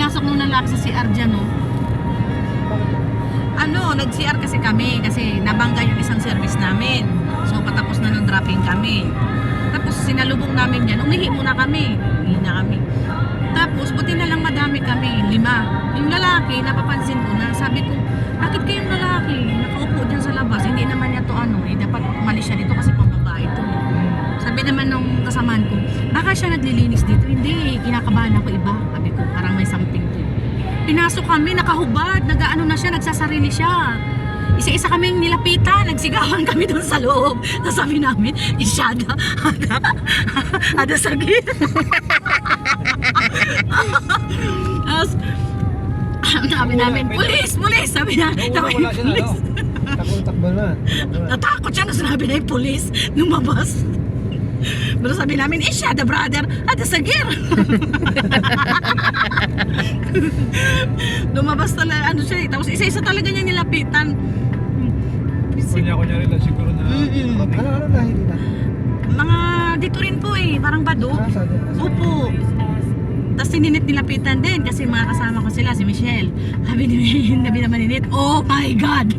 pinasok nung lalaki sa CR dyan, no? Ano, nag-CR kasi kami kasi nabangga yung isang service namin. So patapos na ng dropping kami. Tapos sinalubong namin yan, umihi muna kami. Umihi na kami. Tapos buti na lang madami kami, 5. Yung lalaki, napapansin ko na, sabi ko, bakit kayong lalaki nakaupo dyan sa labas? Hindi naman niya to ano, dapat umalis siya dito kasi pambabae to. Sabi naman nung kasamaan ko, baka siya naglilinis dito. Hindi, kinakabahan ako iba. Sabi ko, parang may something to. Pinasok kami, nakahubad, nag-ano na siya, nagsasarili siya. Isa-isa kaming nilapitan, nagsigawan kami doon sa loob. Nasabi namin, isyada, ada sagit. Sabi namin, pulis, pulis! Sabi namin, pulis. Takbo na. Natakot siya na sinabi na yung pulis, lumabas. Pero sabi namin, isyada brother, ada sagir. Lumabas talaga, ano siya, tapos isa-isa talaga niya nilapitan. Kunya rin lang siguro na. Ano lahi nila? Mga dito rin po parang bado. Opo. Tapos sininit nilapitan din kasi mga kasama ko sila, si Michelle. Sabi naman ninit, oh my God!